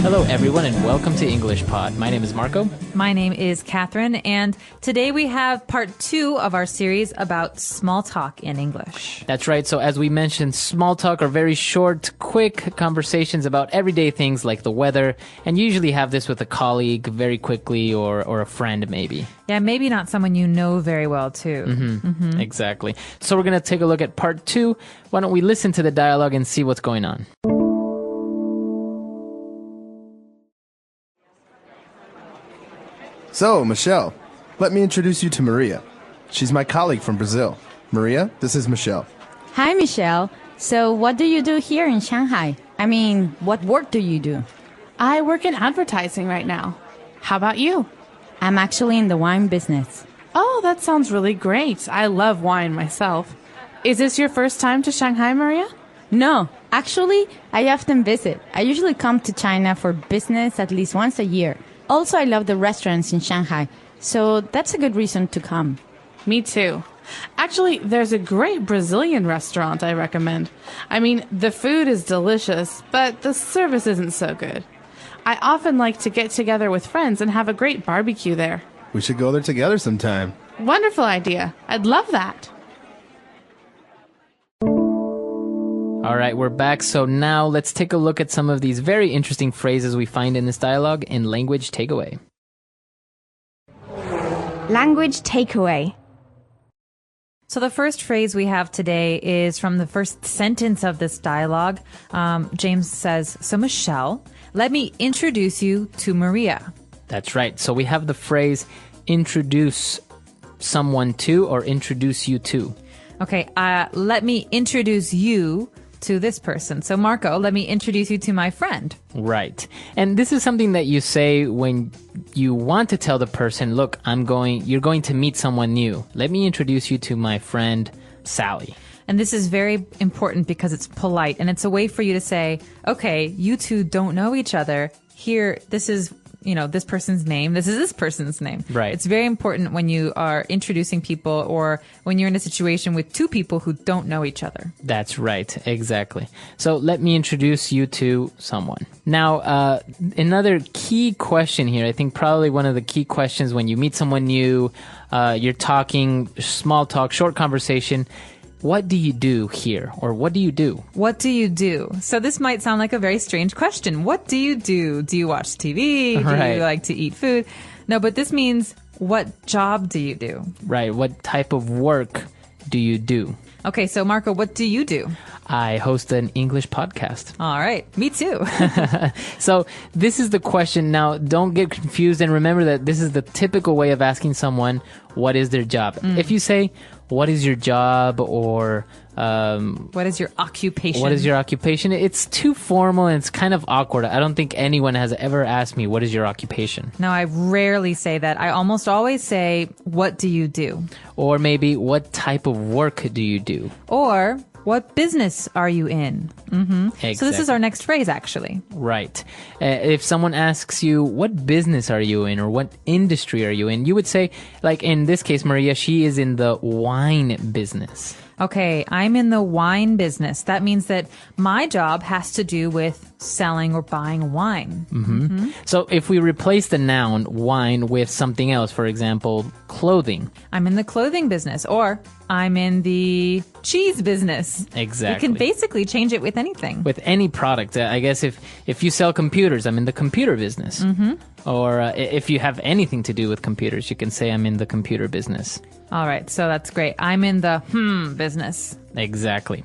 Hello, everyone, and welcome to English Pod. My name is Marco. My name is Catherine, and today we have part 2 of our series about small talk in English. That's right. So as we mentioned, small talk are very short, quick conversations about everyday things like the weather, and you usually have this with a colleague very quickly or a friend maybe. Yeah, maybe not someone you know very well, too. Exactly. So we're going to take a look at part 2. Why don't we listen to the dialogue and see what's going on? So, Michelle, let me introduce you to Maria. She's my colleague from Brazil. Maria, this is Michelle. Hi, Michelle. So what do you do here in Shanghai? I mean, what work do you do? I work in advertising right now. How about you? I'm actually in the wine business. Oh, that sounds really great. I love wine myself. Is this your first time to Shanghai, Maria? No, actually, I often visit. I usually come to China for business at least once a year. Also, I love the restaurants in Shanghai, so that's a good reason to come. Me too. Actually, there's a great Brazilian restaurant I recommend. I mean, the food is delicious, but the service isn't so good. I often like to get together with friends and have a great barbecue there. We should go there together sometime. Wonderful idea. I'd love that. All right, we're back. So now let's take a look at some of these very interesting phrases we find in this dialogue in Language Takeaway. Language takeaway. So the first phrase we have today is from the first sentence of this dialogue. James says, "So Michelle, let me introduce you to Maria." That's right. So we have the phrase introduce someone to or introduce you to. Okay, let me introduce you to this person. So Marco, let me introduce you to my friend. Right. And this is something that you say when you want to tell the person, look, you're going to meet someone new. Let me introduce you to my friend, Sally. And this is very important because it's polite and it's a way for you to say, okay, you two don't know each other. Here, this is, this person's name. This is this person's name. Right. It's very important when you are introducing people or when you're in a situation with two people who don't know each other. That's right. Exactly. So let me introduce you to someone. Now, another key question here, I think probably one of the key questions when you meet someone new, you're talking, small talk, short conversation. What do you do here? Or what do you do? What do you do? So this might sound like a very strange question. What do you do? Do you watch TV? Do Right. you like to eat food? No, but this means what job do you do? Right. What type of work do you do? Okay, so Marco, what do you do? I host an English podcast. All right, me too. So this is the question. Now, don't get confused and remember that this is the typical way of asking someone what is their job. If you say, what is your job or What is your occupation? what is your occupation? It's too formal and it's kind of awkward. I don't think anyone has ever asked me, what is your occupation? No, I rarely say that. I almost always say, what do you do? Or maybe, what type of work do you do? Or, what business are you in? Exactly. So this is our next phrase, actually. Right. If someone asks you, what business are you in or what industry are you in? You would say, like in this case, Maria, she is in the wine business. Okay, I'm in the wine business. That means that my job has to do with selling or buying wine. So if we replace the noun wine with something else, for example, clothing. I'm in the clothing business, or I'm in the cheese business. Exactly. You can basically change it with anything. With any product. I guess if you sell computers, I'm in the computer business. Or if you have anything to do with computers, you can say I'm in the computer business. All right, so that's great. I'm in the business. Exactly.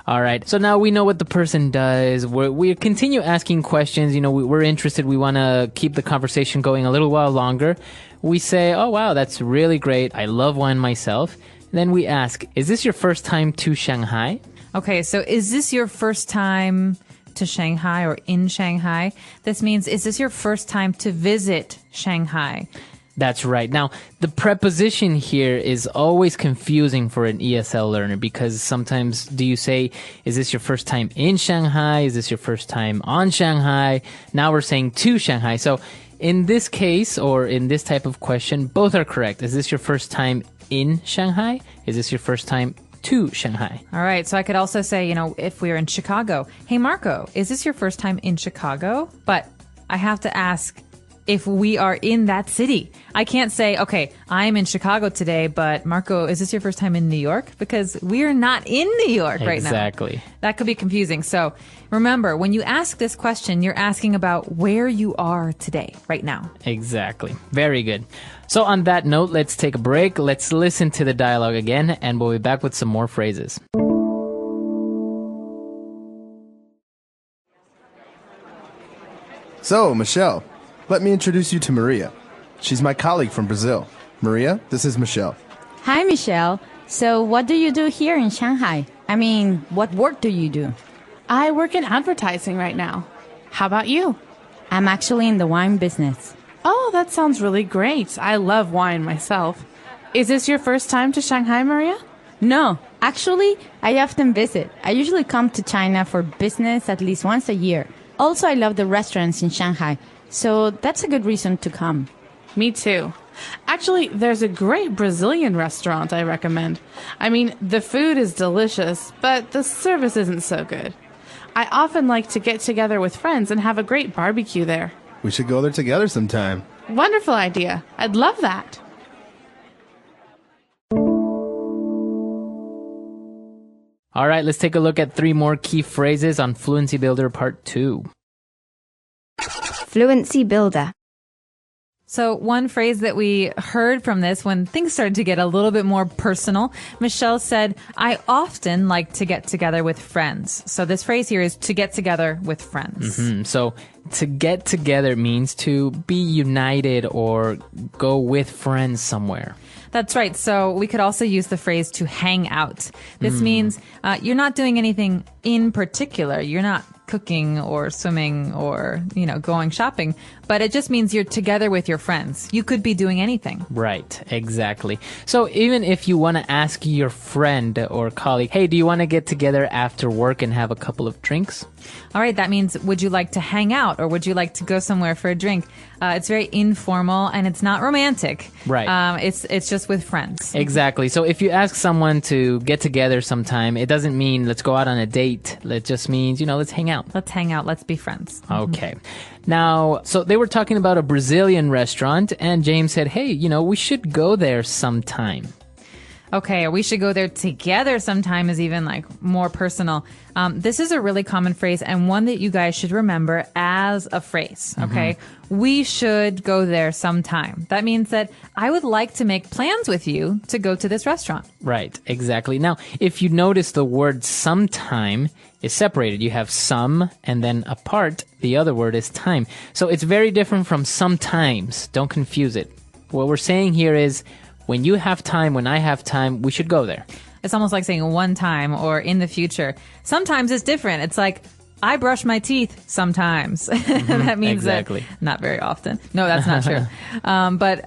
All right. So now we know what the person does. We continue asking questions. We're interested. We want to keep the conversation going a little while longer. We say, oh, wow, that's really great. I love wine myself. Then we ask, is this your first time to Shanghai? Okay, so is this your first time to Shanghai or in Shanghai? This means, is this your first time to visit Shanghai? That's right. Now, the preposition here is always confusing for an ESL learner because sometimes do you say, is this your first time in Shanghai? Is this your first time on Shanghai? Now we're saying to Shanghai. So in this case, or in this type of question, both are correct. Is this your first time in Shanghai? Is this your first time to Shanghai? All right. So I could also say, if we were in Chicago, hey, Marco, is this your first time in Chicago? But I have to ask if we are in that city. I can't say, okay, I'm in Chicago today, but Marco, is this your first time in New York? Because we're not in New York right now. Exactly. That could be confusing. So remember, when you ask this question, you're asking about where you are today, right now. Exactly. Very good. So on that note, let's take a break. Let's listen to the dialogue again, and we'll be back with some more phrases. So, Michelle, let me introduce you to Maria. She's my colleague from Brazil. Maria, this is Michelle. Hi, Michelle. So, what do you do here in Shanghai? I mean, what work do you do? I work in advertising right now. How about you? I'm actually in the wine business. Oh, that sounds really great. I love wine myself. Is this your first time to Shanghai, Maria? No, actually, I often visit. I usually come to China for business at least once a year. Also, I love the restaurants in Shanghai, so that's a good reason to come. Me too. Actually, there's a great Brazilian restaurant I recommend. I mean, the food is delicious, but the service isn't so good. I often like to get together with friends and have a great barbecue there. We should go there together sometime. Wonderful idea. I'd love that. All right, let's take a look at 3 more key phrases on Fluency Builder Part 2. Fluency Builder. So one phrase that we heard from this when things started to get a little bit more personal, Michelle said, I often like to get together with friends. So this phrase here is to get together with friends. So to get together means to be united or go with friends somewhere. That's right. So we could also use the phrase to hang out. This means you're not doing anything in particular. You're not cooking or swimming or, going shopping, but it just means you're together with your friends. You could be doing anything. Right, exactly. So even if you want to ask your friend or colleague, hey, do you want to get together after work and have a couple of drinks? All right, that means would you like to hang out or would you like to go somewhere for a drink? It's very informal and it's not romantic. Right. It's just with friends. Exactly. So if you ask someone to get together sometime, it doesn't mean let's go out on a date. It just means, let's hang out. Let's hang out. Let's be friends. Okay. Now, so they were talking about a Brazilian restaurant and James said, hey, we should go there sometime. Okay, we should go there together sometime is even more personal. This is a really common phrase and one that you guys should remember as a phrase, okay? We should go there sometime. That means that I would like to make plans with you to go to this restaurant. Right, exactly. Now, if you notice the word sometime is separated. You have some and then apart, the other word is time. So it's very different from sometimes. Don't confuse it. What we're saying here is when you have time, when I have time, we should go there. It's almost like saying one time or in the future. Sometimes it's different. It's like, I brush my teeth sometimes. That means exactly. that not very often. No, that's not true. But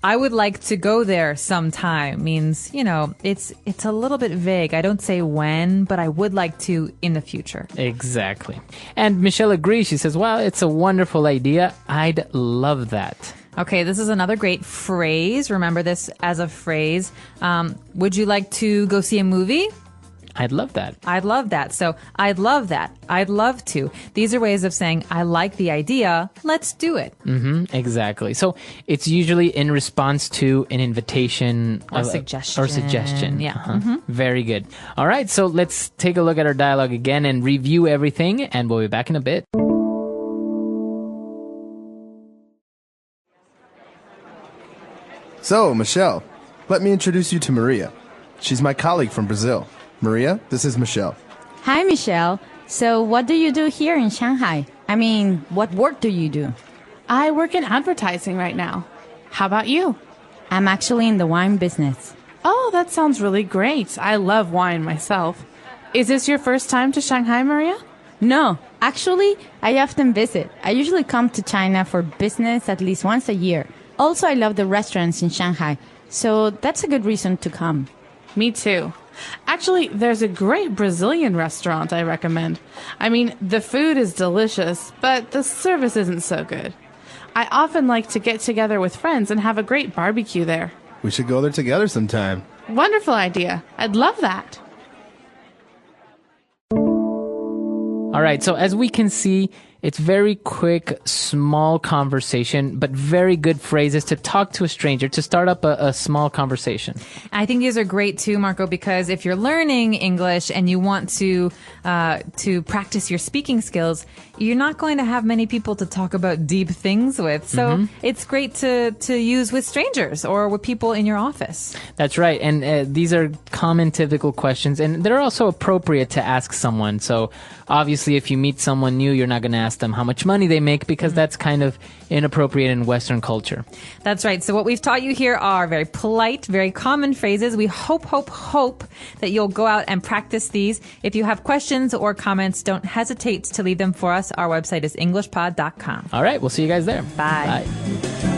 I would like to go there sometime means, it's a little bit vague. I don't say when, but I would like to in the future. Exactly. And Michelle agrees. She says, wow, it's a wonderful idea. I'd love that. Okay, this is another great phrase. Remember this as a phrase. Would you like to go see a movie? I'd love that. I'd love that. So I'd love that. I'd love to. These are ways of saying, I like the idea. Let's do it. Exactly. So it's usually in response to an invitation or suggestion. Or suggestion. Yeah. Very good. All right. So let's take a look at our dialogue again and review everything. And we'll be back in a bit. So, Michelle, let me introduce you to Maria. She's my colleague from Brazil. Maria, this is Michelle. Hi, Michelle. So, what do you do here in Shanghai? I mean, what work do you do? I work in advertising right now. How about you? I'm actually in the wine business. Oh, that sounds really great. I love wine myself. Is this your first time to Shanghai, Maria? No, actually, I often visit. I usually come to China for business at least once a year. Also, I love the restaurants in Shanghai, so that's a good reason to come. Me too. Actually, there's a great Brazilian restaurant I recommend. I mean, the food is delicious, but the service isn't so good. I often like to get together with friends and have a great barbecue there. We should go there together sometime. Wonderful idea. I'd love that. All right. So as we can see, It's very quick, small conversation, but very good phrases to talk to a stranger, to start up a small conversation. I think these are great too, Marco, because if you're learning English and you want to practice your speaking skills, you're not going to have many people to talk about deep things with. So it's great to use with strangers or with people in your office. That's right. And these are common, typical questions, and they're also appropriate to ask someone. So obviously, if you meet someone new, you're not going to ask them how much money they make, because that's kind of inappropriate in Western culture. That's right. So what we've taught you here are very polite, very common phrases. We hope that you'll go out and practice these. If you have questions or comments, don't hesitate to leave them for us. Our website is EnglishPod.com. All right. We'll see you guys there. Bye. Bye.